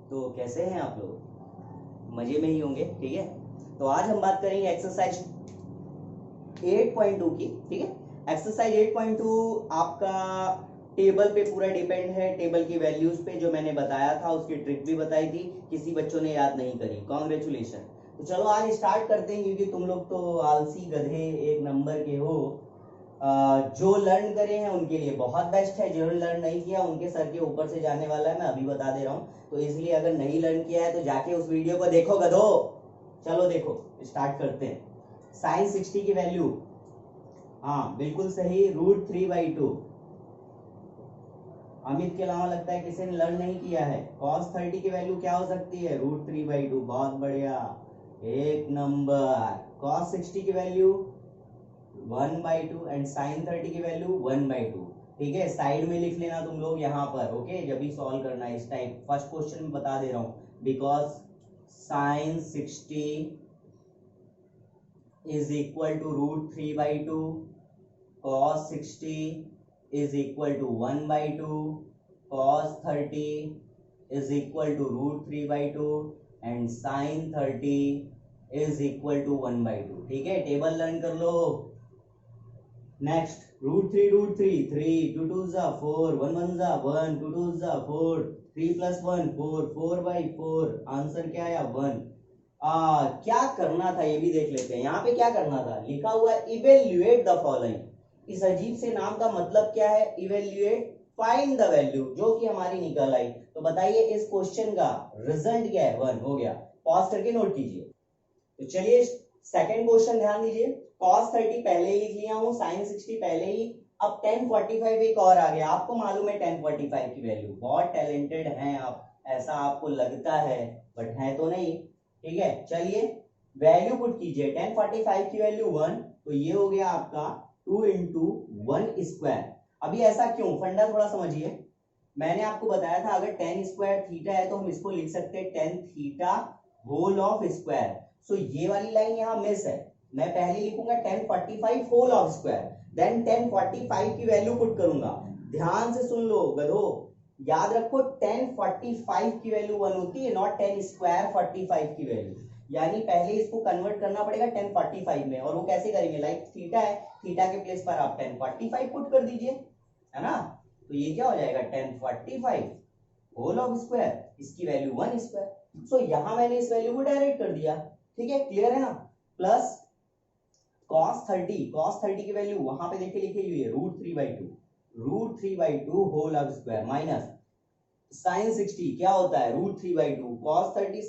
तो कैसे हैं आप लोग? मजे में ही होंगे, ठीक है। तो आज हम बात करेंगे एक्सरसाइज 8.2 की, ठीक है। एक्सरसाइज 8.2 आपका टेबल पे पूरा डिपेंड है, टेबल की वैल्यूज पे। जो मैंने बताया था उसकी ट्रिक भी बताई थी, किसी बच्चों ने याद नहीं करी, कॉन्ग्रेचुलेशन। तो चलो आज स्टार्ट करते हैं, क्योंकि तुम लोग तो आलसी गधे एक नंबर के हो। जो लर्न करे हैं उनके लिए बहुत बेस्ट है, जो लर्न नहीं किया उनके सर के ऊपर से जाने वाला है, मैं अभी बता दे रहा हूँ। तो इसलिए अगर नहीं लर्न किया है तो जाके उस वीडियो को देखो गधो। चलो देखो स्टार्ट करते हैं। साइन 60 की वैल्यू, हाँ बिल्कुल सही, √3/2। अमित के अलावा लगता है किसी ने लर्न नहीं किया है। cos 30 की वैल्यू क्या हो सकती है? √3/2। बहुत बढ़िया, एक नंबर। cos 60 की वैल्यू 1/2 एंड sin 30 की वैल्यू 1/2। ठीक है, साइड में लिख लेना तुम लोग यहाँ पर, ओके, जब भी सॉल्व करना है इस टाइप। फर्स्ट क्वेश्चन में बता दे रहा हूँ, because sin 60 is equal to √3/2, cos 60 is equal to 1/2, cos 30 is equal to √3/2 and sin 30 is equal to 1/2। ठीक है, टेबल लर्न कर लो। नेक्स्ट, √3, 3 2 2 4, 1 1 1, 2 2 4, 3 + 1 4, 4/4। आंसर क्या आया? 1। क्या करना था ये भी देख लेते हैं। यहाँ पे क्या करना था, लिखा हुआ इवेल्युएट द फॉलोइंग। इस अजीब से नाम का मतलब क्या है? इवेल्युएट, फाइंड द वैल्यू, जो कि हमारी निकल आई। तो बताइए इस क्वेश्चन का रिजल्ट क्या है? 1 हो गया। पॉज करके नोट कीजिए। तो चलिए सेकंड क्वेश्चन ध्यान दीजिए। cos 30 पहले ही लिख लिया हूं, sin 60 पहले ही। अब 1045 एक और आ गया। आपको मालूम है 1045 की वैल्यू, बहुत टैलेंटेड हैं आप, ऐसा आपको लगता है बट है तो नहीं। ठीक है, चलिए वैल्यू पुट कीजिए। 1045 की वैल्यू 1, तो ये हो गया आपका 2 × 1²। अभी ऐसा क्यों, फंडा थोड़ा समझिए। मैंने आपको बताया था अगर 10² थीटा है तो हम इसको लिख सकते हैं 10 थीटा होल ऑफ स्क्वायर। सो ये वाली लाइन यहाँ मिस है। मैं पहले लिखूंगा 1045 होल ऑफ स्क्वायर, देन 1045 की वैल्यू पुट करूंगा। ध्यान से सुन लो गधो, याद रखो 1045 की वैल्यू 1 होती है, नॉट 10² 45 की वैल्यू। यानी पहले इसको कन्वर्ट करना पड़ेगा 1045 में। और वो कैसे करेंगे? लाइक थीटा है, थीटा के प्लेस पर आप 1045 पुट कर दीजिए, है ना। तो ये क्या हो जाएगा? 1045 होल ऑफ स्क्वायर, इसकी वैल्यू 1²। सो यहां मैंने इस वैल्यू को डायरेक्ट कर दिया। ठीक है, क्लियर है ना। प्लस cos 30 की वैल्यू वहां पे देखिए लिखी हुई है √3/2 whole of square, minus sin 60 क्या होता है? √3/2। cos 30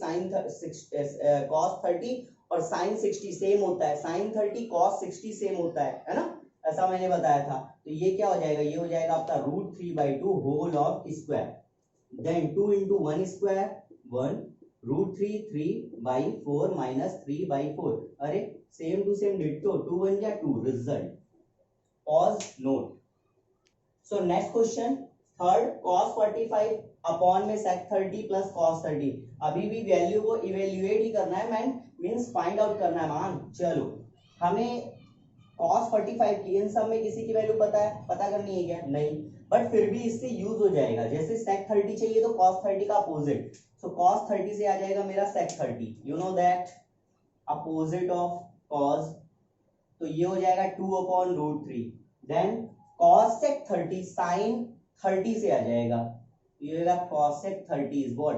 cos 30 और sin 60 सेम होता है, sin 30 cos 60 सेम होता है ना, ऐसा मैंने बताया था। तो ये क्या हो जाएगा? ये हो जाएगा आपका √3/2 whole of square, then 2 × 1² 1, √3 3/4 minus 3/4। अरे सेम टू सेम डिट्टो, 2 1 जा 2, result. Pause note. So next question third, cos 45 upon में sec 30 प्लस cos 30। अभी भी वैल्यू को इवेल्युएट ही करना है मैन, मींस फाइंड आउट करना है मान। चलो हमें cos 45 की इन सब में किसी की वैल्यू पता है? पता करनी है क्या? नहीं, बट फिर भी इससे यूज हो जाएगा। जैसे sec 30 चाहिए तो cos 30 का अपोजिट, सो cos 30 से आ जाएगा मेरा sec 30। You know that opposite of cos, तो ये हो जाएगा 2/√3। देन cosec 30 sin 30 से आ जाएगा, ये होगा cosec 30 इज व्हाट?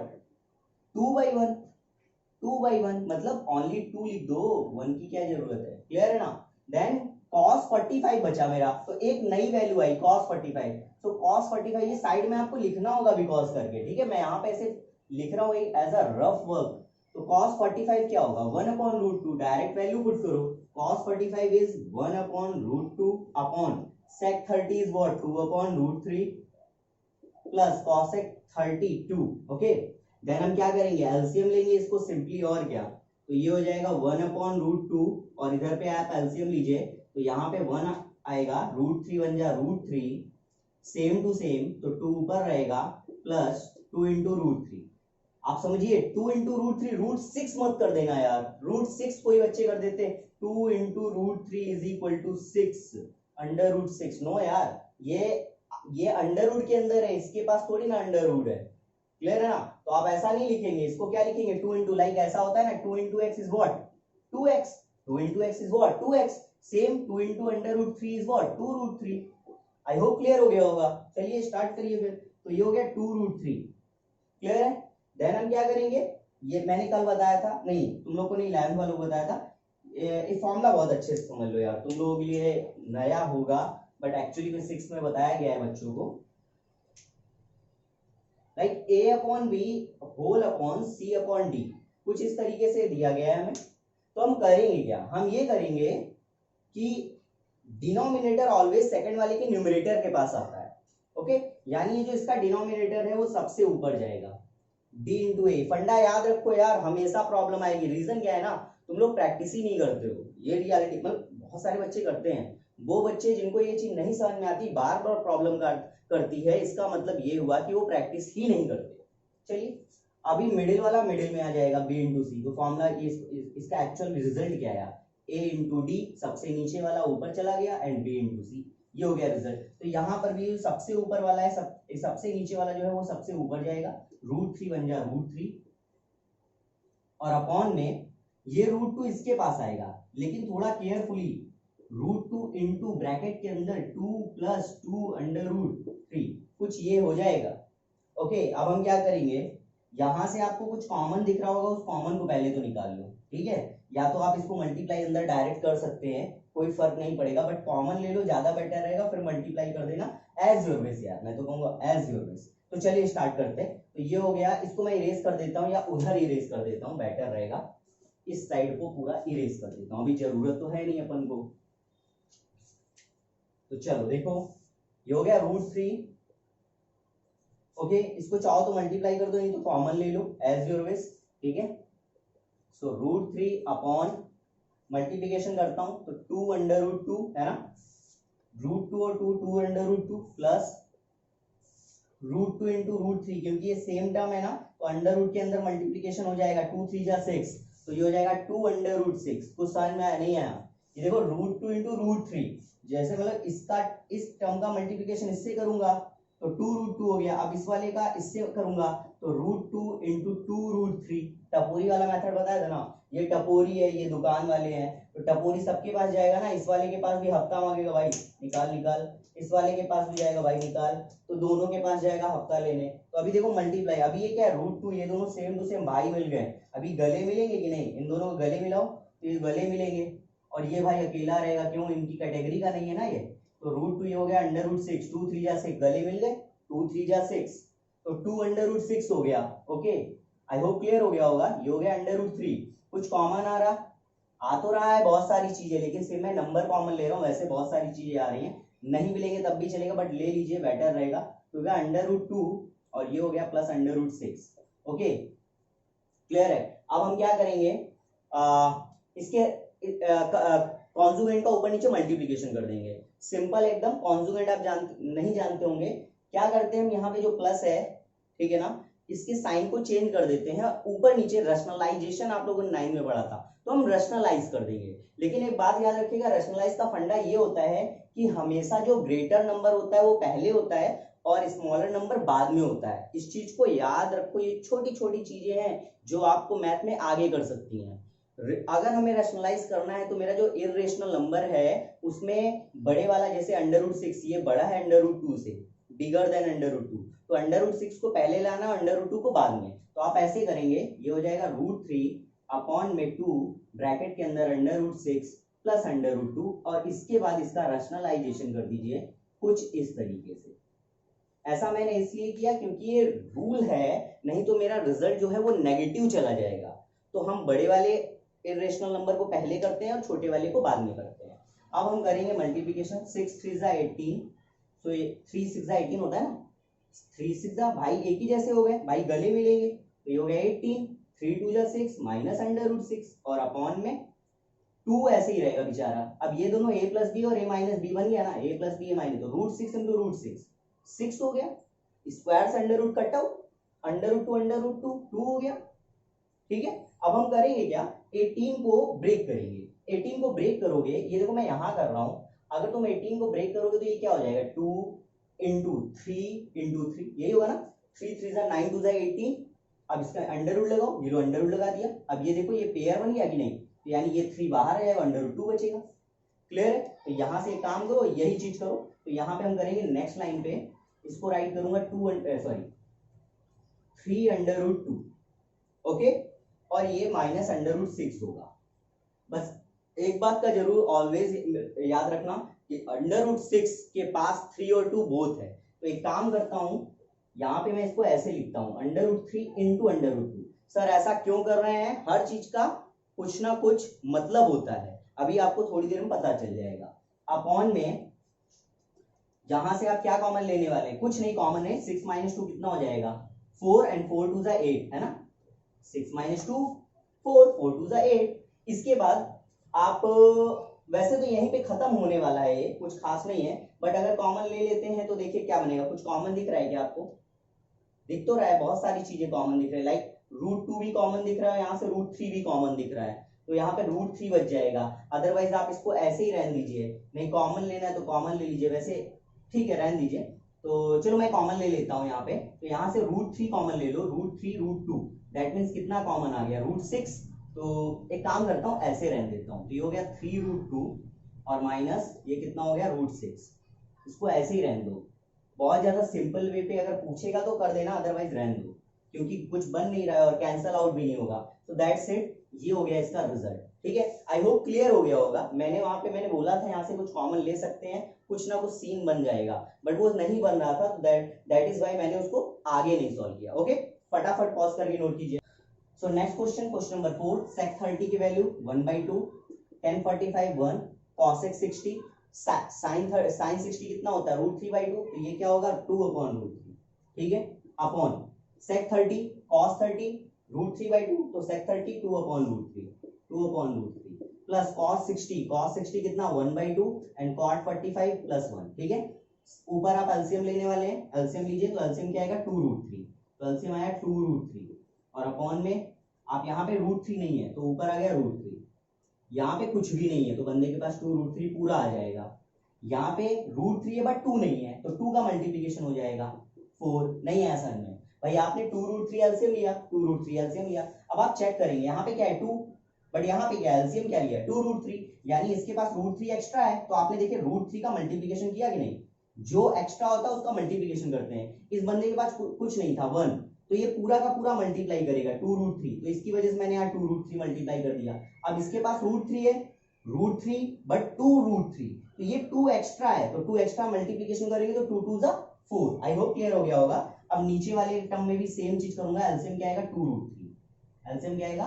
2/1। 2/1 मतलब ओनली 2 लिख दो, 1 की क्या जरूरत है? क्लियर है ना। देन cos 45 बचा मेरा, तो एक नई वैल्यू आई cos 45। तो cos 45 ये साइड में आपको लिखना होगा बिकॉज करके, ठीक है। मैं यहाँ पे ऐसे लिख रहा हूँ एज अ रफ वर्क। तो cos 45 क्या होगा? 1/√2, डायरेक्ट वैल्यू पुट करो। cos 45 is 1/√2 upon sec 30 is what? 2/√3 plus cosec 32। Okay, then हम क्या करेंगे? एलसीएम लेंगे इसको सिंपली, और क्या। तो ये हो जाएगा 1/√2 और इधर पे आप एलसीएम लीजिए तो यहाँ पे 1 आएगा, √3 1 जा √3, सेम टू सेम, तो 2 ऊपर रहेगा, प्लस 2 × √3। आप समझिए 2 × √3, √6 मत कर देना यार, √6 कोई बच्चे कर देते। 2 × √3 इज इक्वल टू 6 √6। नो यार, ये अंडर रूट के अंदर है, इसके पास थोड़ी ना अंडर रूट है। क्लियर है ना? तो आप ऐसा नहीं लिखेंगे, इसको क्या लिखेंगे, 2 इंटू, लाइक ऐसा होता है ना, 2 into x is what 2x, 2 into x is what 2x, same 2 into under root 3 is what 2 root 3। I hope clear हो गया होगा। चलिए स्टार्ट करिए फिर। तो ये हो गया 2 रूट 3, क्लियर है? देन हम क्या करेंगे, ये मैंने कल बताया था, नहीं तुम लोग को नहीं, 11th वालों को बताया था। ये फॉर्मूला बहुत अच्छे से समझ लो यार, तुम लोगों के लिए नया होगा बट एक्चुअली में 6 में बताया गया है बच्चों को। Like a upon B whole upon C upon D, कुछ इस तरीके से दिया गया है हमें। तो हम करेंगे क्या, हम ये करेंगे कि डिनोमिनेटर ऑलवेज सेकंड वाले के न्यूमरेटर के पास आता है, ओके? यानी जो इसका डिनोमिनेटर है वो सबसे ऊपर जाएगा, d इंटू ए। फंडा याद रखो यार, हमेशा प्रॉब्लम आएगी। रीजन क्या है ना, तुम लोग प्रैक्टिस ही नहीं करते हो, ये रियलिटी। मतलब बहुत सारे बच्चे करते हैं, वो बच्चे जिनको ये चीज नहीं समझ में आती, बार बार प्रॉब्लम करती है, इसका मतलब ये हुआ कि वो प्रैक्टिस ही नहीं करते। चलिए अभी मिडिल वाला मिडिल में आ जाएगा, b इंटू सी। तो फॉर्मूला इसका एक्चुअल रिजल्ट क्या आया, a इंटू डी, सबसे नीचे वाला ऊपर चला गया, एंड b इंटू सी, ये हो गया रिजल्ट। तो यहाँ पर भी सबसे ऊपर वाला है, सबसे नीचे वाला जो है वो सबसे ऊपर जाएगा, रूट 3 बन जाए रूट 3, और अपॉन में ये रूट 2 इसके पास आएगा, लेकिन थोड़ा केयरफुली, रूट 2 इंटू ब्रैकेट के अंदर 2 प्लस 2 अंडर रूट 3, कुछ ये हो जाएगा, ओके? अब हम क्या करेंगे, यहां से आपको कुछ कॉमन दिख रहा होगा, उस कॉमन को पहले तो निकाल लो, ठीक है? या तो आप इसको मल्टीप्लाई अंदर डायरेक्ट कर सकते हैं, कोई फर्क नहीं पड़ेगा, बट कॉमन ले लो, ज्यादा बेटर रहेगा, फिर मल्टीप्लाई कर देना एज योर विश यार, मैं तो कहूंगा एज योर विश। तो चलिए स्टार्ट करते हैं। तो ये हो गया, इसको मैं इरेज कर देता हूँ या उधर इरेज कर देता हूँ, बेटर रहेगा। इस साइड को पूरा इरेज कर देता हूँ, अभी जरूरत तो है नहीं अपन को। तो चलो देखो, ये हो गया रूट 3, ओके? इसको चाहो तो मल्टीप्लाई कर दो, नहीं तो कॉमन ले लो एज योर विश, ठीक है? सो रूट 3 अपॉन, मल्टीप्लीकेशन करता हूं तो 2 अंडर रूट 2 है ना, रूट 2 और 2 2 under root 2 plus root 2 into root 3, क्योंकि ये सेम टर्म है ना, तो अंडर रूट के अंदर मल्टीप्लीकेशन हो जाएगा, 2 3 जा 6, तो ये हो जाएगा 2 अंडर रूट 6। कुछ समझ में आया नहीं आया? ये देखो रूट 2 इंटू रूट 3, जैसे मतलब इसका, इस टर्म का मल्टीप्लीकेशन इससे करूंगा तो 2 रूट 2 हो गया, अब इस वाले का इससे करूंगा तो रूट 2 इंटू 2 रूट 3। टपोरी वाला मेथड बताया था ना, ये टपोरी है, ये दुकान वाले हैं, तो टपोरी सबके पास जाएगा ना, इस वाले के पास भी हफ्ता मांगेगा भाई, निकाल निकाल, इस वाले के पास भी जाएगा भाई, निकाल, तो दोनों के पास जाएगा हफ्ता लेने। तो अभी देखो मल्टीप्लाई, अभी ये क्या है, रूट 2, ये दोनों सेम टू सेम भाई मिल गए, अभी गले मिलेंगे कि नहीं, इन दोनों को गले मिलाओ तो ये गले मिलेंगे, और ये भाई अकेला रहेगा, क्यों, इनकी कैटेगरी का नहीं है ना ये। तो रूट 2 ये हो गया अंडर रूट 6, 2 3 जा 6, गले मिल गए, 2 3 जा 6, तो 2 अंडर रूट 6 हो गया, ओके? आई होप क्लियर हो गया होगा। ये हो गया अंडर रूट 3, कुछ कॉमन आ तो रहा है बहुत सारी चीजें, लेकिन सिर्फ मैं नंबर कॉमन ले रहा हूँ, वैसे बहुत सारी चीजें आ रही हैं, नहीं मिलेंगे तब भी चलेगा, बट ले लीजिए, बेटर रहेगा। तो गया अंडर रूट 2, और ये हो गया plus under root 6, okay? Clear है? अब हम क्या करेंगे, इसके कॉन्जुगेंट का ऊपर नीचे मल्टीप्लीकेशन कर देंगे, सिंपल एकदम। कॉन्जुगेंट आप नहीं जानते होंगे, क्या करते हैं हम, यहाँ पे जो प्लस है, ठीक है ना, इसके साइन को चेंज कर देते हैं, ऊपर नीचे रैशनलाइजेशन आप लोगों ने 9 में पढ़ा था, तो हम रैशनलाइज कर देंगे। लेकिन एक बात याद रखिएगा, रैशनलाइज का फंडा ये होता है कि हमेशा जो ग्रेटर नंबर होता है वो पहले होता है और स्मॉलर नंबर बाद में होता है। इस चीज को याद रखो, ये छोटी छोटी चीजें हैं जो आपको मैथ में आगे कर सकती हैं। अगर हमें रैशनलाइज करना है तो मेरा जो इर्रेशनल नंबर है उसमें बड़े वाला, जैसे अंडर रूट 6, ये बड़ा है अंडर रूट 2 से, बिगर देन अंडर रूट 2, तो अंडर रूट 6 को पहले लाना, अंडर रूट 2 को बाद में। तो आप ऐसे करेंगे, ये हो जाएगा रूट 3 अपॉन में 2 ब्रैकेट के अंदर under root 6 plus under root 2, और इसके बाद इसका रैशनलाइजेशन कर दीजिए कुछ इस तरीके से। ऐसा मैंने इसलिए किया क्योंकि ये रूल है, नहीं तो मेरा रिजल्ट जो है वो नेगेटिव चला जाएगा। तो हम बड़े वाले इरेशनल नंबर को पहले करते हैं और छोटे वाले को बाद में करते हैं। अब हम करेंगे मल्टीप्लिकेशन, 6 3 जा 18, तो ये 3 6 जा 18 होता है ना, 3 6 जा भाई एक ही जैसे हो गए भाई, गले मिलेंगे, तो ये हो गया 18, 3 2 जा 6 माइनस अंडर रूट 6, और अपॉन में 2 ऐसे ही रहेगा बेचारा। अब ये दोनों a प्लस बी और a माइनस बी बन गया ना, a plus B a minus, तो रूट 6 इंटू रूट 6 हो गया, स्क्वायर से under root cut out, under root 2 under root 2 हो गया, ठीक है? अब हम करेंगे क्या, 18 को ब्रेक करेंगे। 18 को ब्रेक करोगे, ये देखो मैं यहां कर रहा हूं, अगर तुम 18 को ब्रेक करोगे तो ये क्या हो जाएगा, 2 इंटू 3 इंटू 3, यही होगा ना, 3 3 जा 9 2 जा 18। अब इसका अंडर रूट लगाओ, ये लो अंडर रूट लगा दिया। अब ये देखो ये पेयर बन गया कि नहीं, तो यानी ये 3 बाहर है, अंडर रूट 2 बचेगा। क्लियर है? तो यहाँ से एक काम करो, यही चीज करो। तो यहाँ पे हम करेंगे नेक्स्ट लाइन पे, इसको राइट करूंगा 3 अंडर रूट 2, ओके, और ये माइनस अंडर रूट 6 होगा। बस एक बात का जरूर ऑलवेज याद रखना कि अंडर रूट 6 के पास 3 और 2 बोथ है। तो एक काम करता हूं, यहाँ पे मैं इसको ऐसे लिखता हूं, under root 3 into under root 2। Sir ऐसा क्यों कर रहे हैं? हर चीज का कुछ ना कुछ मतलब होता है, अभी आपको थोड़ी देर में पता चल जाएगा। अपॉन में जहां से आप क्या कॉमन लेने वाले हैं, कुछ नहीं कॉमन है, 6 माइनस 2 कितना हो जाएगा, 4 एंड 4 2 जा 8 है ना, 6 माइनस 2 4 4 2 जा 8। इसके बाद आप वैसे तो यहीं पे खत्म होने वाला है, ये कुछ खास नहीं है, बट अगर कॉमन ले लेते हैं तो देखिए क्या बनेगा। कुछ कॉमन दिख रहा है क्या आपको? दिख तो रहा है, बहुत सारी चीजें कॉमन दिख रही है, लाइक रूट 2 भी कॉमन दिख रहा है, यहाँ से रूट 3 भी कॉमन दिख रहा है, तो यहाँ पे रूट 3 बच जाएगा। अदरवाइज आप इसको ऐसे ही रहने दीजिए, नहीं कॉमन लेना है तो कॉमन ले लीजिए, वैसे ठीक है रहने दीजिए। तो चलो मैं कॉमन ले लेता हूँ यहाँ पे, तो यहाँ से रूट 3 कॉमन ले लो, रूट 3 रूट 2, दैट मीन्स कितना कॉमन आ गया, रूट 6। तो एक काम करता हूँ, ऐसे रहने देता हूँ, तो ये हो गया 3 रूट 2 और माइनस ये कितना हो गया, रूट 6। इसको ऐसे ही रहने दो। बहुत ज्यादा सिंपल वे पे अगर पूछेगा तो कर देना, अदरवाइज रहने दो, क्योंकि कुछ बन नहीं रहा है और कैंसल आउट भी नहीं होगा। तो दैट्स इट, ये हो गया इसका रिजल्ट। ठीक है, आई होप क्लियर हो गया होगा। मैंने वहां पे मैंने बोला था यहाँ से कुछ कॉमन ले सकते हैं, कुछ ना कुछ सीन बन जाएगा, बट वो नहीं बन रहा था, दैट इज वाई मैंने उसको आगे नहीं सॉल्व किया। ओके, फटाफट पॉज करके नोट कीजिए। So next question, question number 4, sec 30 की वैल्यू 1/2, tan 45 1, cosec 60, sin 60 कितना होता है, √3/2, तो ये क्या होगा, 2/√3। ठीक है, अपॉन sec 30 cos 30 √3/2, तो sec 30 2/√3 प्लस cos 60 कितना 1/2 एंड cot 45 प्लस 1। ठीक है, ऊपर आप एलसीएम लेने वाले हैं, एलसीएम लीजिए, तो एलसीएम क्या आएगा 2√3, तो एलसीएम आया 2√3 और अपॉन में आप यहाँ पे √3 नहीं है तो ऊपर आ गया √3, यहाँ पे कुछ भी नहीं है तो बंदे के पास 2√3 पूरा आ जाएगा। यहाँ पे √3 है बट 2 नहीं है तो 2 का मल्टीप्लीकेशन हो जाएगा 4, नहीं है असल में भाई, आपने 2√3 एलसीएम लिया, 2√3 एलसीएम लिया। अब आप चेक करेंगे यहाँ पे क्या है 2, बट यहाँ पे क्या एलसीएम क्या लिया 2√3, यानी इसके पास √3 एक्स्ट्रा है, तो आपने देखिए √3 का मल्टीप्लीकेशन किया कि नहीं, जो एक्स्ट्रा होता है उसका मल्टीप्लीकेशन करते हैं। इस बंदे के पास कुछ नहीं था 1, तो ये पूरा का पूरा मल्टीप्लाई करेगा 2√3, तो इसकी वजह से मैंने यहाँ 2√3 मल्टीप्लाई कर दिया। अब इसके पास √3 है, √3 बट 2√3, तो ये 2 एक्स्ट्रा है, तो 2 एक्स्ट्रा मल्टीप्लीकेशन करेंगे तो 2 2 जा 4। आई होप क्लियर हो गया होगा। अब नीचे वाले टर्म में भी सेम चीज करूंगा, एलसीएम क्या आएगा 2√3, एलसीएम क्या आएगा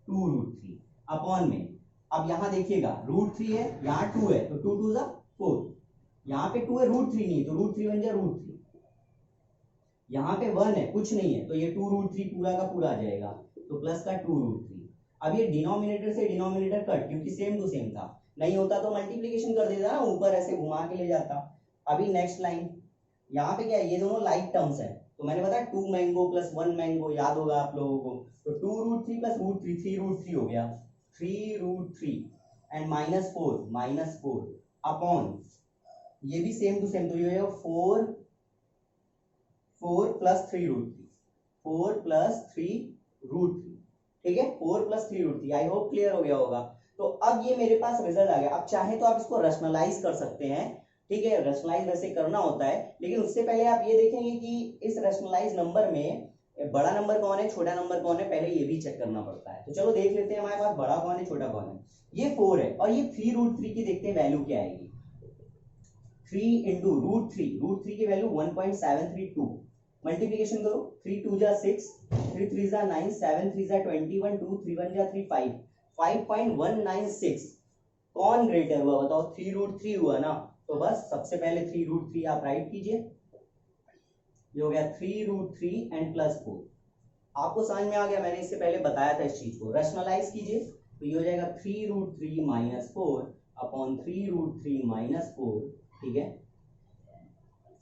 2√3 अपॉन में, अब यहाँ देखिएगा √3 है, यहाँ 2 है, तो 2 2 जा 4, यहाँ पे 2 है, √3 नहीं, तो √3 बन जाए √3, यहाँ पे 1 है, कुछ नहीं है, तो ये 2√3 पूरा का पूरा आ जाएगा, तो प्लस का 2√3। अब ये डिनोमिनेटर से डिनोमिनेटर कट, क्योंकि सेम टू सेम था, नहीं होता तो मल्टीप्लीकेशन कर देता ना, ऊपर ऐसे घुमा के ले जाता। अभी नेक्स्ट लाइन, यहाँ पे क्या है, ये दोनों लाइक टर्म्स है, तो मैंने बताया 2 मैंगो प्लस 1 मैंगो, याद होगा आप लोगों को, तो 2√3 प्लस √3 3√3 हो गया, 3√3 एंड -4 अपॉन ये भी सेम टू सेम, तो ये 4 प्लस 3√3, ठीक है, 4 प्लस 3√3। आई होप क्लियर हो गया होगा। तो अब ये मेरे पास रिजल्ट आ गया। अब चाहे तो आप इसको रैशनलाइज कर सकते हैं, ठीक है, रैशनलाइज वैसे करना होता है, लेकिन उससे पहले आप ये देखेंगे कि इस रैशनलाइज नंबर में बड़ा नंबर कौन है, छोटा नंबर कौन है, पहले ये भी चेक करना पड़ता है। तो चलो देख लेते हैं हमारे पास बड़ा कौन है, छोटा कौन है। ये 4 है और ये 3√3 की देखते हैं वैल्यू क्या आएगी। 3 इंटू √3 की वैल्यू 1.732, मल्टीप्लीकेशन करो, 3 2 जा 6, 3 3 जा 9, 7 3 जा 21, 2 3 1 जा 3 5, 5.196 कौन ग्रेटर हुआ बताओ, 3√3 हुआ ना, तो बस सबसे पहले 3√3 आप राइट कीजिए, ये हो गया 3√3 एंड प्लस 4। आपको समझ में आ गया, मैंने इससे पहले बताया था इस चीज को, रैशनलाइज कीजिए, तो ये हो जाएगा 3√3 माइनस 4 अपॉन 3√3 माइनस 4, ठीक है,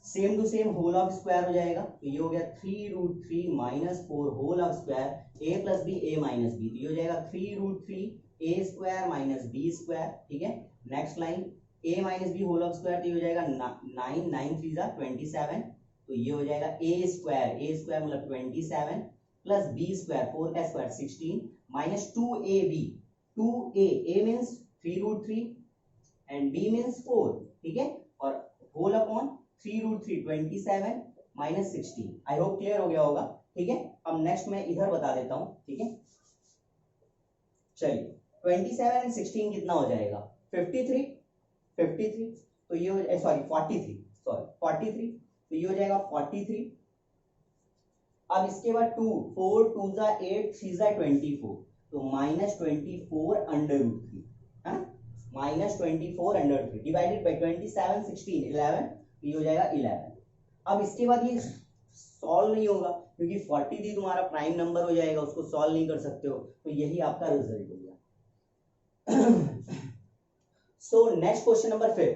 same to same whole of square हो जाएगा, तो ये हो गया 3√3 minus 4 whole of square, a plus B a minus B, तो ये हो जाएगा 3√3 a square minus B square, ठीक है। Next line a minus B whole of square, तो ये हो जाएगा 9 9 3 जा 27 तो ये हो जाएगा ए स्क्वायर मतलब 27 प्लस बी स्क्वायर 4 का square 16 minus 2ab 2a means 3√3 and b means 4, ठीक है, और whole upon 3√3 27 minus 16। I hope clear हो गया होगा, ठीक है। अब नेक्स्ट मैं इधर बता देता हूं, ठीक है। चलिए 27 एंड 16 कितना हो जाएगा 53 तो ये हो 43 तो ये हो जाएगा 43। अब इसके बाद 2 4 2 जा 8 3 जा 24 तो माइनस 24 अंडर रूट 3 है ना, minus 24 under root 3 divided by 27 16 11 तो ये हो जाएगा 11। अब इसके बाद ये सॉल्व नहीं होगा क्योंकि 43 तुम्हारा प्राइम नंबर हो जाएगा, उसको सॉल्व नहीं कर सकते हो, तो यही आपका रिजल्ट हो गया। So next question number 5।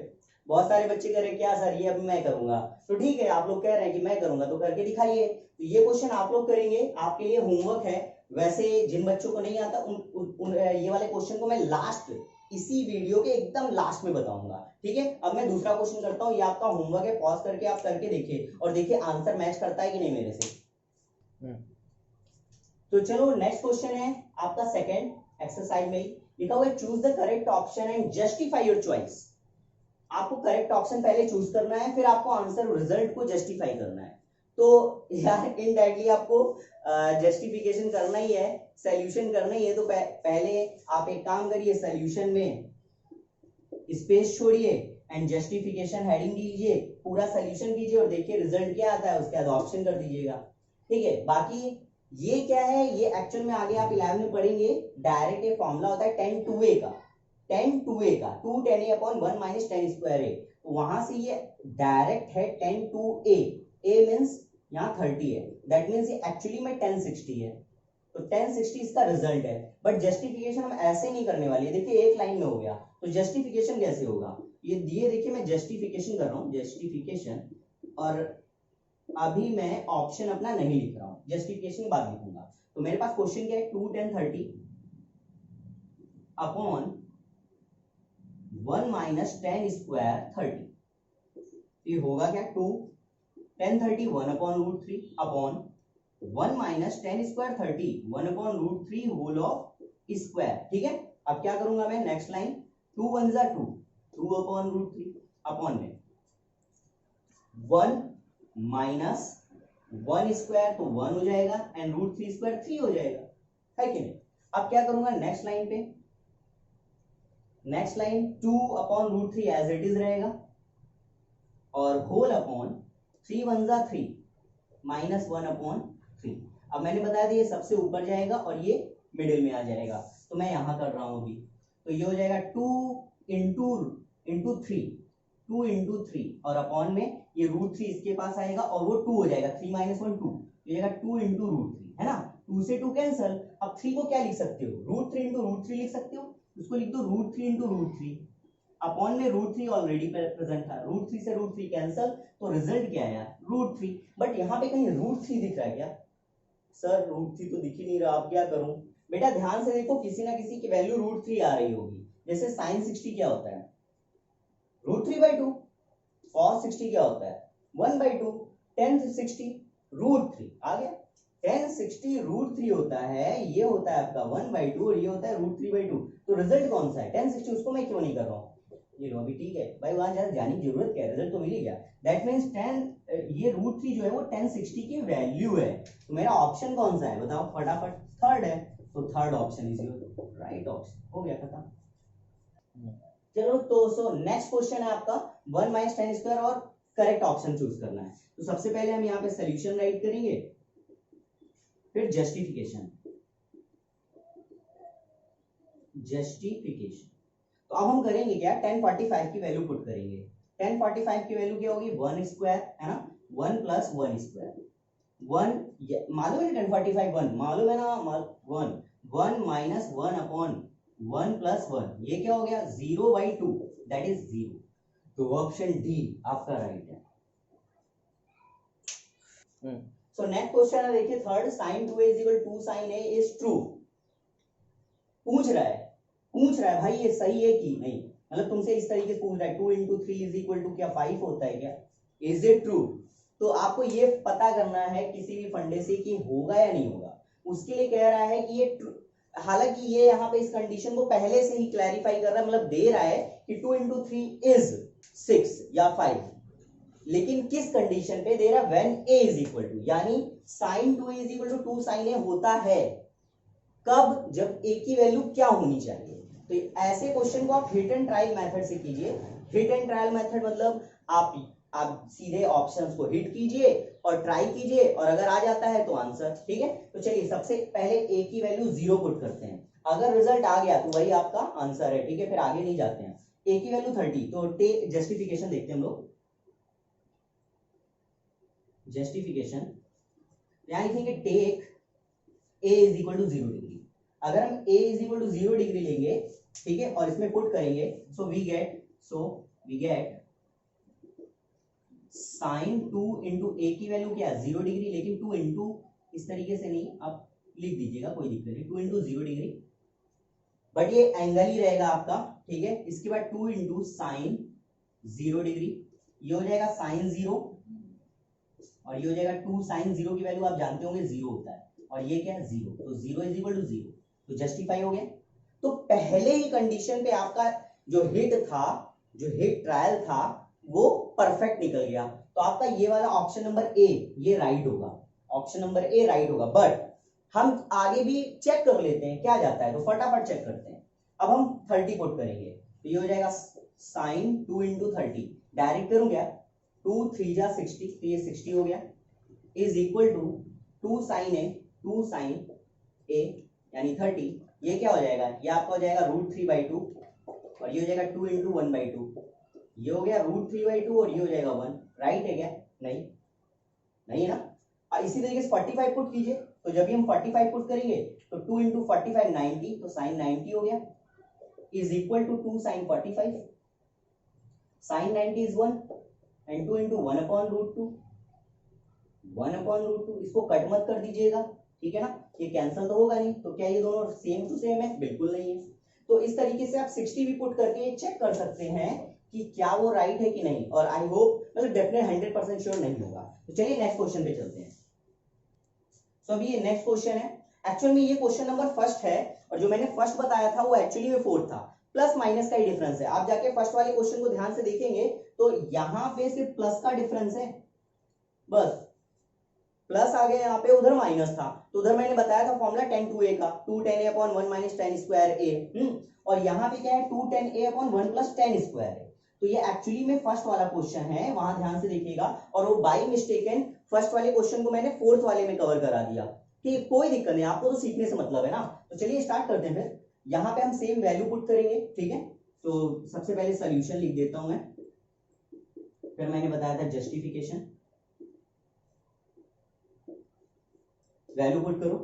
बहुत सारे बच्चे कह रहे हैं क्या सर ये अभी मैं करूंगा, तो ठीक है, आप लोग कह रहे हैं कि मैं करूंगा तो करके दिखाइए। तो ये क्वेश्चन आप लोग करेंगे, आपके लिए होमवर्क है। वैसे जिन बच्चों को नहीं आता उन ये वाले क्वेश्चन को मैं लास्ट इसी वीडियो के एकदम लास्ट में बताऊंगा, ठीक है। अब मैं दूसरा क्वेश्चन करता हूँ, ये आपका होमवर्क है, पॉज करके आप करके देखिए और देखिए आंसर मैच करता है कि नहीं मेरे से। तो चलो नेक्स्ट क्वेश्चन है आपका सेकंड एक्सरसाइज में ही लिखा हुआ है choose the correct option and justify your choice. आपको करेक्ट ऑप्शन पहले चूज करना है, फिर आपको आंसर रिजल्ट को जस्टिफाई करना है। तो यार इनडायरेक्टली आपको जस्टिफिकेशन करना ही है, सॉल्यूशन करना ही है। तो पहले आप एक काम करिए, सॉल्यूशन में स्पेस छोड़िए एंड जस्टिफिकेशन हेडिंग दीजिए, पूरा सॉल्यूशन कीजिए और देखिए रिजल्ट क्या आता है, उसके बाद ऑप्शन कर दीजिएगा, ठीक है। बाकी ये क्या है, ये एक्चुअल में आगे आप 11 में पढ़ेंगे, डायरेक्ट ये फॉर्मूला होता है 10 2a का 2 10a upon 1 minus 10 square a। तो वहां से ये डायरेक्ट है 10 2a, a मींस यहाँ 30 है, दैट मींस ये एक्चुअली में 1060 है। तो 1060 इसका रिजल्ट है। बट जस्टिफिकेशन हम ऐसे नहीं करने वाले, देखिए एक लाइन में हो गया, तो जस्टिफिकेशन कैसे होगा, ये देखिए मैं जस्टिफिकेशन कर रहा हूँ, जस्टिफिकेशन, और अभी मैं ऑप्शन अपना नहीं लिख रहा हूँ, जस्टिफिकेशन बाद लिखूंगा। तो मेरे पास क्वेश्चन क्या है 2 10 30 अपॉन 1 माइनस 10 स्क्वायर 30। ये होगा क्या 2 10 30 1 upon root 3 upon 1 minus 10 square 30 1 upon root 3 whole of square, ठीक है। अब क्या करूंगा मैं, नेक्स्ट लाइन 2 1 जा 2 2 अपॉन रूट 3 अपॉन में 1 माइनस 1 स्क्वायर तो 1 हो जाएगा एंड रूट 3 स्क्वायर 3 हो जाएगा, है कि नहीं। अब क्या करूंगा नेक्स्ट लाइन पे, next line 2 upon root 3 as it is रहेगा और होल अपॉन 3 1 जा 3 माइनस 1 अपॉन 3। अब मैंने बता दिया सबसे ऊपर जाएगा और ये मिडिल में आ जाएगा, तो मैं यहां कर रहा हूं अभी। तो ये हो जाएगा 2 इंटू 3 और अपॉन में ये रूट 3 इसके पास आएगा और वो 2 हो जाएगा, 3 माइनस 1 2, तो ये 2 इंटू रूट 3 है ना, 2 से 2 कैंसल। अब 3 को क्या लिख सकते हो, रूट 3 इंटू रूट 3 लिख सकते हो, उसको लिख दो रूट 3 इंटू रूट 3 अपॉन में रूट 3 ऑलरेडी प्रेजेंट था, रूट 3 से रूट 3 कैंसल, तो रिजल्ट क्या है रूट 3। बट यहाँ पे कहीं रूट 3 दिख रहा है क्या, सर रूट 3 तो दिख ही नहीं रहा, आप क्या करूं। बेटा ध्यान से देखो, किसी ना किसी की वैल्यू रूट 3 आ रही होगी, जैसे साइन 60 क्या होता है रूट 3/2, कॉस 60 क्या होता है 1/2, tan 60 रूट 3 आ गया, tan 60 रूट 3 होता है, ये होता है आपका 1/2 और ये होता है रूट 3/2। तो रिजल्ट कौन सा है tan 60, उसको मैं क्यों नहीं कर रहा हूँ, ये लो अभी ठीक है भाई, वहां ज्यादा जाने की जरूरत क्या है, रिजल्ट तो मिल ही गया। दैट मींस tan ये रूट 3 जो है वो tan 60 की वैल्यू है। तो मेरा ऑप्शन कौन सा है बताओ फटाफट, थर्ड है, तो third option is your right option, हो गया खत्म। चलो तो सो नेक्स्ट क्वेश्चन है आपका 1 माइनस 10 स्क्वायर और करेक्ट ऑप्शन चूज करना है। तो सबसे पहले हम यहाँ पे सोल्यूशन राइट करेंगे, फिर जस्टिफिकेशन। तो अब हम करेंगे क्या, 1045 की वैल्यू पुट करेंगे। 1045 की वैल्यू क्या होगी 1 स्क्वायर है ना, 1 प्लस 1 स्क्वायर 1 मालूम है 1045 1 मालूम है ना, 1 माइनस 1 अपॉन 1 प्लस 1 ये क्या हो गया 0/2 दैट इज 0। तो ऑप्शन डी आपका राइट है। सो नेक्स्ट क्वेश्चन है देखिए third, sin 2a = 2 sin a is true. पूछ रहा है भाई ये सही है कि नहीं, मतलब तुमसे इस तरीके से पूछ रहा है 2 × 3 = क्या 5 होता है क्या, इज इट ट्रू। तो आपको ये पता करना है किसी भी फंडे से कि होगा या नहीं होगा। उसके लिए कह रहा है कि ये, हालांकि ये यहाँ पे इस कंडीशन को पहले से ही क्लैरिफाई कर रहा है, मतलब दे रहा है कि 2 into 3 इज 6 या 5, लेकिन किस कंडीशन पे दे रहा है, when a is equal to, यानी sin 2a is equal to 2 sin a होता है कब, जब a की वैल्यू क्या होनी चाहिए। तो ऐसे क्वेश्चन को आप हिट एंड ट्रायल मेथड से कीजिए। हिट एंड ट्रायल मेथड मतलब आप सीधे ऑप्शंस को हिट कीजिए और ट्राई कीजिए, और अगर आ जाता है तो आंसर। ठीक है, तो चलिए सबसे पहले a की वैल्यू 0 पुट करते हैं। अगर रिजल्ट आ गया तो वही आपका आंसर है। ठीक है, फिर आगे नहीं जाते हैं। a की वैल्यू 30, तो जस्टिफिकेशन देखते हैं हम लोग। जस्टिफिकेशन यहाँ लिखेंगे take a is equal to 0 degree. अगर हम a is equal to 0 degree लेंगे, ठीक है, और इसमें पुट करेंगे, so we get sine 2 into a की वैल्यू क्या है 0 डिग्री, लेकिन 2 इंटू इस तरीके से नहीं, आप लिख दीजिएगा, कोई दिक्कत नहीं, 2 इंटू 0 डिग्री, बट ये एंगल ही रहेगा आपका। ठीक है, इसके बाद 2 इंटू साइन 0 डिग्री, ये हो जाएगा साइन 0, और ये हो जाएगा 2 साइन 0 की वैल्यू आप जानते होंगे 0 होता है, और ये क्या है 0, तो 0 इज इक्वल टू 0, तो जस्टिफाई हो गया। तो पहले ही कंडीशन पे आपका जो हिट था, जो हिट ट्रायल था, वो परफेक्ट निकल गया। तो आपका ये वाला ऑप्शन नंबर ए ये राइट होगा, ऑप्शन नंबर ए राइट होगा। बट हम आगे भी चेक कर लेते हैं क्या जाता है, तो फटाफट चेक करते हैं। अब हम 30 पुट करेंगे, तो ये हो जाएगा साइन 2 इंटू 30, डायरेक्ट करूं क्या, 2 3 जा 60, तो ये 60 हो गया, इज इक्वल टू 2 साइन ए यानी 30, ये क्या हो जाएगा, ये आपका हो जाएगा √3/2, और ये हो जाएगा 2 इंटू 1/2, ये हो गया √3/2, और ये हो जाएगा 1। राइट है क्या, नहीं नहीं है ना। इसी तरीके से 45 पुट कीजिए, तो जब भी हम 45 पुट करेंगे तो 2 इंटू 45 90, तो साइन 90 हो गया, is equal to 2 sine 45, sine 90 is 1, and 2 into 1/√2, 1/√2, इसको कट मत कर दीजिएगा, ठीक है ना, ये कैंसिल तो होगा नहीं, तो क्या ये दोनों सेम टू सेम है, बिल्कुल नहीं है। तो इस तरीके से आप 60 भी पुट करके चेक कर सकते हैं कि क्या वो राइट है कि नहीं, और आई होप मतलब डेफिनेट 100% श्योर नहीं होगा। तो चलिए नेक्स्ट क्वेश्चन पे चलते हैं। सो अभी ये नेक्स्ट क्वेश्चन है, एक्चुअल में ये क्वेश्चन नंबर फर्स्ट है, और जो मैंने फर्स्ट बताया था वो एक्चुअली में फोर्थ था, प्लस माइनस का ही डिफरेंस है। आप जाके फर्स्ट वाले क्वेश्चन को ध्यान से देखेंगे तो यहाँ पे सिर्फ प्लस का डिफरेंस है, बस प्लस आ गया यहाँ पे, उधर माइनस था, तो उधर मैंने बताया था फॉर्मूला tan 2a का, 2 tan a upon 1 minus tan square a, और यहाँ पे क्या है 2 tan a upon 1 plus tan square है। तो ये एक्चुअली में फर्स्ट वाला क्वेश्चन है, वहां ध्यान से देखिएगा, और वो बाई मिस्टेकन फर्स्ट वाले क्वेश्चन को मैंने फोर्थ वाले में कवर करा दिया। ठीक, कोई दिक्कत नहीं, आपको तो सीखने से मतलब है ना। तो चलिए स्टार्ट करते हैं। फिर यहाँ पे हम सेम वैल्यू पुट करेंगे, ठीक है। तो सबसे पहले सोल्यूशन लिख देता हूं मैं, फिर मैंने बताया था जस्टिफिकेशन, वैल्यू पुट करो,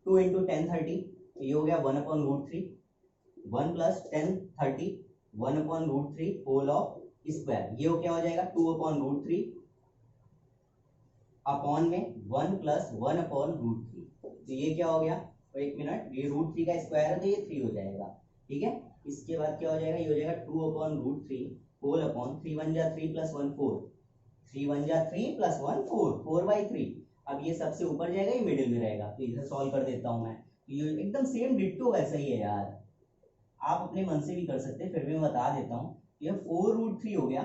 2 इंटू 10 30, ये हो गया 1/√3, 1 प्लस 10 30, 1/√3 होल ऑफ स्क्वायर, ये क्या हो जाएगा 2/√3 अपॉन में 1 प्लस 1/√3, तो ये क्या हो गया, तो एक मिनट, ये √3 का स्क्वायर है तो ये 3 हो जाएगा, ठीक है। इसके बाद क्या हो जाएगा, ये हो जाएगा 2/√3 होल अपॉन 3 1 जा 3 प्लस 1 4, 3 1 जा 3 प्लस 1 4, 4/3। अब ये सबसे ऊपर जाएगा, ये मिडिल में रहेगा, तो इधर सॉल्व कर देता हूं मैं, ये एकदम सेम डिट्टो वैसा ही है यार, आप अपने मन से भी कर सकते हैं, फिर भी मैं बता देता हूँ। ये 4√3 हो गया,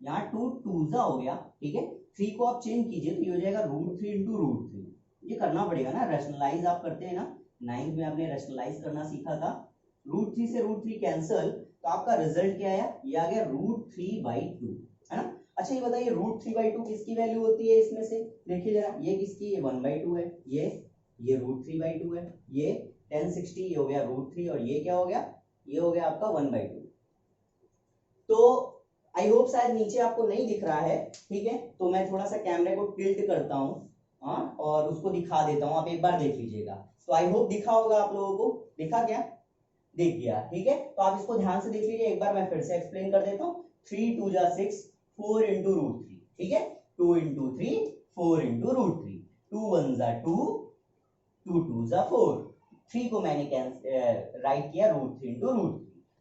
यहाँ 2 2 हो गया, ठीक है, 3 को आप चेंज कीजिए तो ये हो जाएगा √3 इंटू √3, ये करना पड़ेगा ना, रैशनलाइज आप करते हैं ना, 9th में आपने रैशनलाइज करना सीखा था, √3 से √3 कैंसल, तो आपका रिजल्ट क्या आया, ये आ गया √3/2, है ना। अच्छा ये बताइए √3/2 किसकी वैल्यू होती है इसमें से, देखिए जरा, ये किसकी, ये 1/2 है, ये √3/2 है, ये 1060, ये हो गया √3, और ये क्या हो गया, ये हो गया आपका 1/2। तो आई होप शायद नीचे आपको नहीं दिख रहा है, ठीक है, तो मैं थोड़ा सा कैमरे को टिल्ट करता हूँ, हाँ, और उसको दिखा देता हूँ, आप एक बार देख लीजिएगा। तो आई होप दिखा होगा आप लोगों को, दिखा क्या, दिख गया, ठीक है। तो आप इसको ध्यान से देख लीजिए, एक बार मैं फिर से एक्सप्लेन कर देता हूँ। 3 2 जा 6, 4 इंटू √3, ठीक है, 2 इंटू 3 4 इंटू √3, 2 1 जा 2, 2 2 जा 4, 3 को मैंने राइट किया √3 इंटू √3।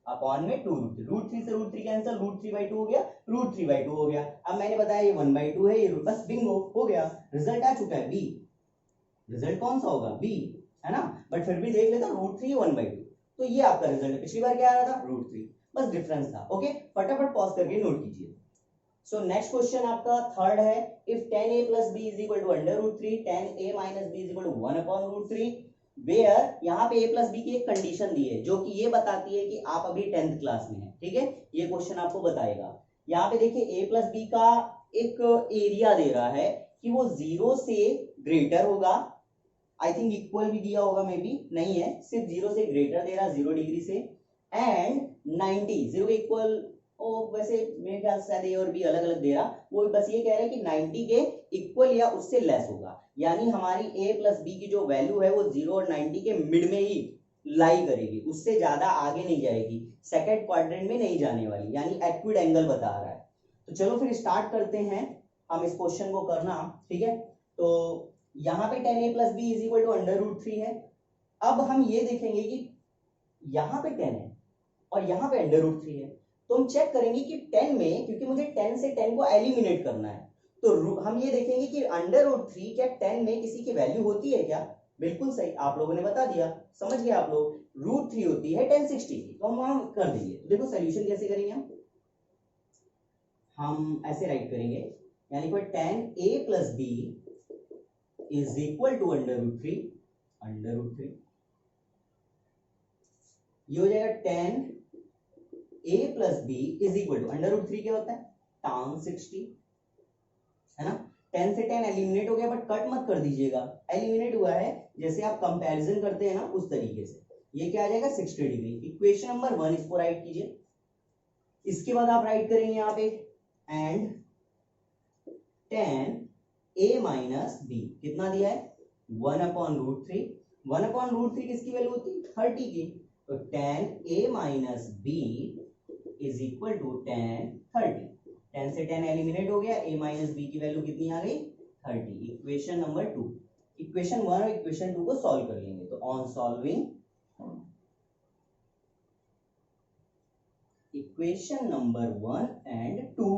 अपॉन में 2 रूट थ्री से रूट थ्री कैंसिल, रूट 3/2 हो गया, रूट 3/2 हो गया। अब मैंने बताया ये 1/2 है, ये बस बिंगो हो गया, रिजल्ट आ चुका है बी। रिजल्ट कौन सा होगा? बी, है ना। बट फिर भी देख लेता रूट 3 1/2, तो ये आपका रिजल्ट पिछली बार क्या आ रहा था? रूट 3, बस डिफरेंस था। ओके, फटाफट पॉज करके नोट कीजिए। सो नेक्स्ट क्वेश्चन आपका थर्ड है, if 10a plus b is equal to under root 3, 10a minus b is equal to 1 upon root 3, where यहाँ पे a प्लस बी की एक कंडीशन दी है जो कि ये बताती है कि आप अभी 10th क्लास में हैं, ठीक है। ये क्वेश्चन आपको बताएगा। यहाँ पे देखिए a प्लस बी का एक एरिया दे रहा है कि वो 0 से ग्रेटर होगा, आई थिंक इक्वल भी दिया होगा, मे बी नहीं है, सिर्फ 0 से ग्रेटर दे रहा, 0 डिग्री से, एंड 90 0 के इक्वल, ओ वैसे मेरे ख्याल से ए और बी अलग अलग दे रहा, वो बस ये कह रहा है कि 90 के इक्वल या उससे लेस होगा, यानी हमारी a प्लस बी की जो वैल्यू है वो 0 और 90 के मिड में ही लाई करेगी, उससे ज्यादा आगे नहीं जाएगी, सेकंड क्वाड्रेंट में नहीं जाने वाली, यानी एक्विड एंगल बता रहा है। तो चलो फिर स्टार्ट करते हैं हम इस क्वेश्चन को करना, ठीक है। तो यहाँ पे 10a plus b is equal to under root 3 है। अब हम ये देखेंगे कि यहाँ पे 10 है और यहाँ पे अंडर रूट 3 है, तो हम चेक करेंगे कि 10 में, क्योंकि मुझे 10 से 10 को एलिमिनेट करना है, तो हम ये देखेंगे कि अंडर रूट 3 क्या 10 में किसी की वैल्यू होती है क्या? बिल्कुल सही, आप लोगों ने बता दिया, समझ गए आप लोग, रूट 3 होती है 1060 की, तो हम वहां कर देंगे। तो देखो सोल्यूशन कैसे करेंगे हम ऐसे राइट करेंगे, यानी कोई 10a plus b is equal to under root 3, under root 3, ये हो जाएगा 10a plus b is equal to under root 3 क्या होता है? tan 60, है ना। 10 से 10 एलिमिनेट हो गया, बट कट मत कर दीजिएगा, एलिमिनेट हुआ है जैसे आप कंपैरिजन करते हैं ना उस तरीके से, ये क्या आ जाएगा 60 डिग्री। इक्वेशन नंबर 1 इसको राइट कीजिए, इसके बाद आप राइट करेंगे यहाँ पे एंड 10a minus b कितना दिया है? 1 upon root 3, 1 upon root 3 किसकी वैल्यू होती है? 30 की, तो 10a minus b is equal to 10 30, 10 से 10 एलिमिनेट हो गया, a minus b की वैल्यू कितनी आ गई? 30। इक्वेशन नंबर 2, इक्वेशन 1 और इक्वेशन 2 को सॉल्व कर लेंगे। तो on solving equation number 1 and 2,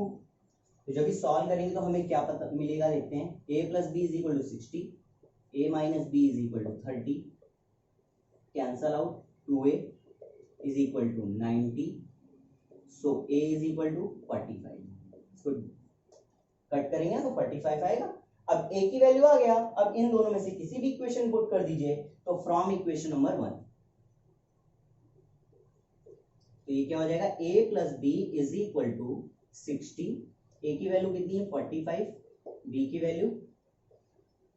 तो जब भी सॉल्व करेंगे तो हमें क्या पता मिलेगा, देखते हैं। a plus b is equal to 60, a minus b is equal to 30, cancel out, 2a is equal to 90, so a is equal to 45, so cut करेंगे तो 45 आएगा। अब a की वैल्यू आ गया, अब इन दोनों में से किसी भी इक्वेशन पुट कर दीजिए, तो फ्रॉम इक्वेशन नंबर 1, तो ये क्या हो जाएगा? a plus b is equal to 60, a की वैल्यू कितनी है? 45, b की वैल्यू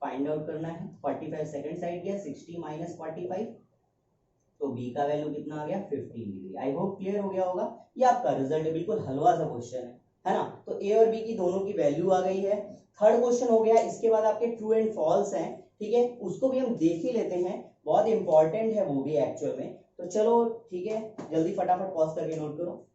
फाइंड आउट करना है, 45 सेकंड साइड गया, 60 माइनस 45, तो b का वैल्यू कितना आ गया? 15 डिग्री। आई होप क्लियर हो गया होगा। ये आपका रिजल्ट है, बिल्कुल हलवा सा क्वेश्चन है ना। तो a और b की दोनों की वैल्यू आ गई है। थर्ड क्वेश्चन हो गया, इसके बाद आपके ट्रू एंड फॉल्स हैं, ठीक है, उसको भी हम देख ही लेते हैं, बहुत इंपॉर्टेंट है वो भी एक्चुअल में। तो चलो ठीक है, जल्दी फटाफट पॉज करके नोट करो।